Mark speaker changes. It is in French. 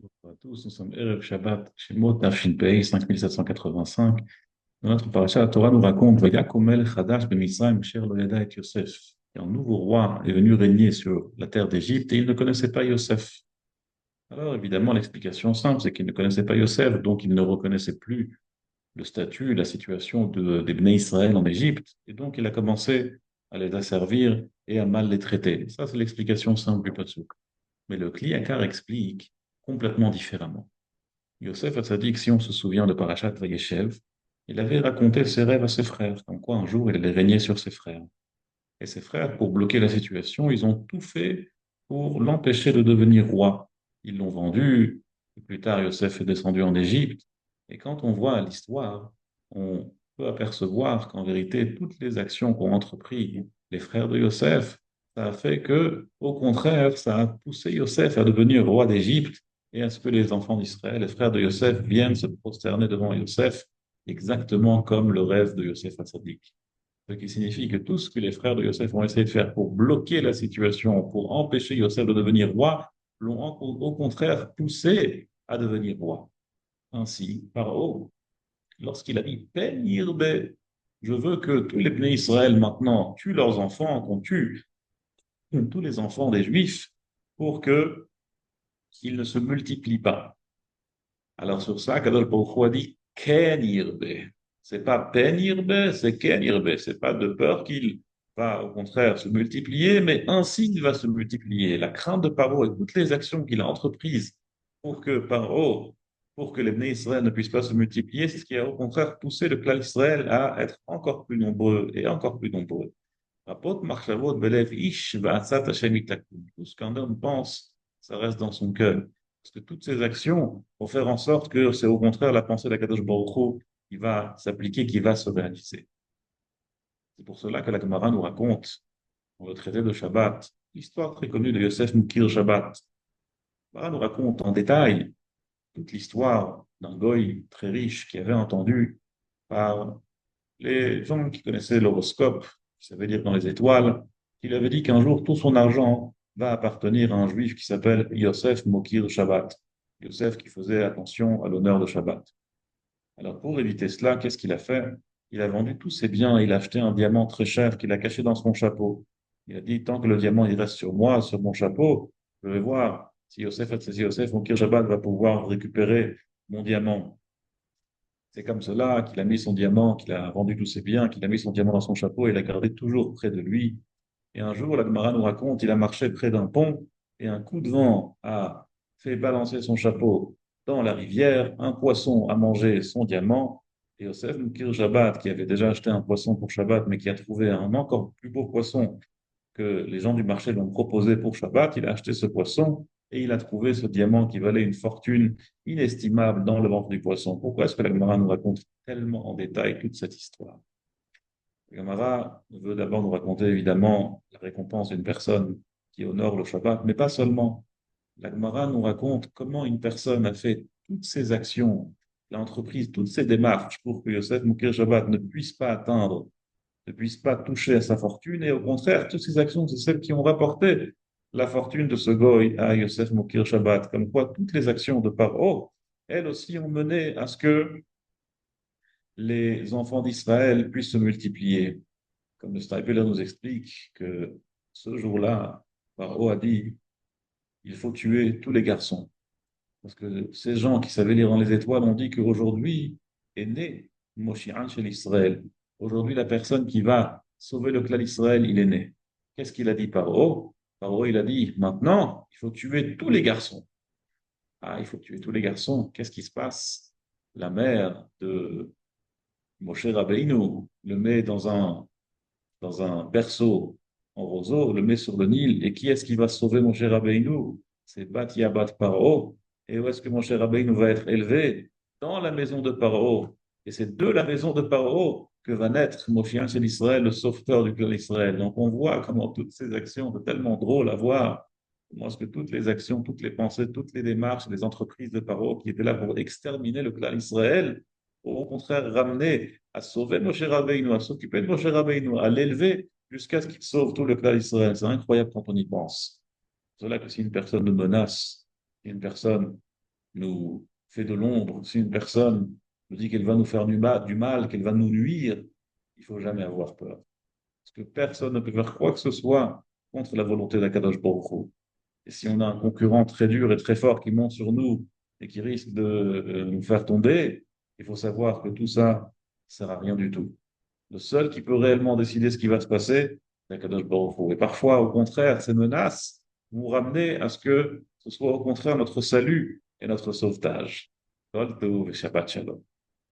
Speaker 1: Bonjour à tous, nous sommes Erev Shabbat, Shemot Tafshin Pei 5785. Dans notre paracha, la Torah nous raconte Vayakomel Chadash B'Mitzrayim Asher Lo Yada et Yosef. Un nouveau roi est venu régner sur la terre d'Égypte et il ne connaissait pas Yosef. Alors évidemment, l'explication simple, c'est qu'il ne connaissait pas Yosef, donc il ne reconnaissait plus le statut, la situation des Bnei Israël en Égypte, et donc il a commencé à les asservir et à mal les traiter. Ça, c'est l'explication simple du pasuk. Mais le Kliakar explique complètement différemment. Yosef Hatzadik, si on se souvient de Parashat Vayeshev, il avait raconté ses rêves à ses frères, comme quoi un jour il allait régner sur ses frères. Et ses frères, pour bloquer la situation, ils ont tout fait pour l'empêcher de devenir roi. Ils l'ont vendu, et plus tard Yosef est descendu en Égypte, et quand on voit l'histoire, on peut apercevoir qu'en vérité, toutes les actions qu'ont entrepris les frères de Yosef, ça a fait que, au contraire, ça a poussé Yosef à devenir roi d'Égypte et à ce que les enfants d'Israël, les frères de Yosef, viennent se prosterner devant Yosef, exactement comme le rêve de Yosef Hatzadik. Ce qui signifie que tout ce que les frères de Yosef ont essayé de faire pour bloquer la situation, pour empêcher Yosef de devenir roi, l'ont au contraire poussé à devenir roi. Ainsi, Pharaon, lorsqu'il a dit Ben Yirbe, je veux que tous les Bnei Israël maintenant tuent leurs enfants, qu'on tue tous les enfants des Juifs pour que qu'ils ne se multiplient pas. Alors sur ça, Kadosh Baruch Hu a dit Ken Yirbe. C'est pas Ben Yirbe, c'est Ken Yirbe. C'est pas de peur qu'il va au contraire se multiplier, mais ainsi il va se multiplier. La crainte de Paro et toutes les actions qu'il a entreprises pour que Paro, pour que les Bnei Israël ne puissent pas se multiplier, c'est ce qui a au contraire poussé le clan Israël à être encore plus nombreux et encore plus nombreux. Rapot Marchavot Belev Ish Va'atzat Hashem Itakum. Tout ce qu'un homme pense, ça reste dans son cœur. Parce que toutes ces actions vont faire en sorte que c'est au contraire la pensée d'Akadosh Baruch Hu qui va s'appliquer, qui va se réaliser. C'est pour cela que la Gemara nous raconte, dans le traité de Shabbat, l'histoire très connue de Yosef Mukir Shabbat. La Gemara nous raconte en détail toute l'histoire d'un goy très riche qui avait entendu par les gens qui connaissaient l'horoscope, qui savaient lire dans les étoiles, il avait dit qu'un jour tout son argent va appartenir à un juif qui s'appelle Yosef Mokir Shabbat. Yosef qui faisait attention à l'honneur de Shabbat. Alors pour éviter cela, qu'est-ce qu'il a fait? Il a vendu tous ses biens, il a acheté un diamant très cher qu'il a caché dans son chapeau. Il a dit, tant que le diamant il reste sur moi, sur mon chapeau, je vais voir si Yosef Mokir Shabbat va pouvoir récupérer mon diamant. C'est comme cela qu'il a mis son diamant, qu'il a vendu tous ses biens, qu'il a mis son diamant dans son chapeau et l'a gardé toujours près de lui. Et un jour, la Gemara nous raconte, il a marché près d'un pont et un coup de vent a fait balancer son chapeau dans la rivière. Un poisson a mangé son diamant. Et Yosef Mukir Shabbat, qui avait déjà acheté un poisson pour Shabbat, mais qui a trouvé un encore plus beau poisson que les gens du marché l'ont proposé pour Shabbat, il a acheté ce poisson et il a trouvé ce diamant qui valait une fortune inestimable dans le ventre du poisson. Pourquoi est-ce que la Gemara nous raconte tellement en détail toute cette histoire? La Gemara veut d'abord nous raconter évidemment la récompense d'une personne qui honore le Shabbat, mais pas seulement. La Gemara nous raconte comment une personne a fait toutes ses actions, l'a entreprise toutes ses démarches pour que Yosef Moukir Shabbat ne puisse pas atteindre, ne puisse pas toucher à sa fortune, et au contraire, toutes ces actions, c'est celles qui ont rapporté la fortune de ce goy à Yosef Moukir Shabbat, comme quoi toutes les actions de Paro, elles aussi ont mené à ce que les enfants d'Israël puissent se multiplier. Comme le Stapler nous explique que ce jour-là, Paro a dit, il faut tuer tous les garçons. Parce que ces gens qui savaient lire dans les étoiles ont dit qu'aujourd'hui est né Moshiach chez l'Israël. Aujourd'hui, la personne qui va sauver le clan d'Israël, il est né. Qu'est-ce qu'il a dit Paro? Paro, il a dit, maintenant, il faut tuer tous les garçons. Ah, il faut tuer tous les garçons. Qu'est-ce qui se passe? La mère de Moshe Rabbeinu le met dans un berceau en roseau, le met sur le Nil. Et qui est-ce qui va sauver Moshe Rabbeinu? C'est Bat Yabat Paro. Et où est-ce que Moshe Rabbeinu va être élevé? Dans la maison de Paro. Et c'est de la maison de Paro que va naître Moshe c'est l'Israël, le sauveteur du clan d'Israël. Donc on voit comment toutes ces actions, c'est tellement drôle à voir. Comment est-ce que toutes les actions, toutes les pensées, toutes les démarches, les entreprises de Paro qui étaient là pour exterminer le clan d'Israël, au contraire ramener à sauver Moshe Rabbeinu, à s'occuper de Moshe Rabbeinu, à l'élever jusqu'à ce qu'il sauve tout le clan d'Israël. C'est incroyable quand on y pense. C'est là que si une personne nous menace, si une personne nous fait de l'ombre, si une personne nous dit qu'elle va nous faire du mal, qu'elle va nous nuire, il ne faut jamais avoir peur. Parce que personne ne peut faire quoi que ce soit contre la volonté d'Akadosh Baruch Hu. Et si on a un concurrent très dur et très fort qui monte sur nous et qui risque de nous faire tomber, il faut savoir que tout ça ne sert à rien du tout. Le seul qui peut réellement décider ce qui va se passer, c'est Akadosh Baruch Hu. Et parfois, au contraire, ces menaces vont ramener à ce que ce soit au contraire notre salut et notre sauvetage. Kol Tov et Shabbat Shalom.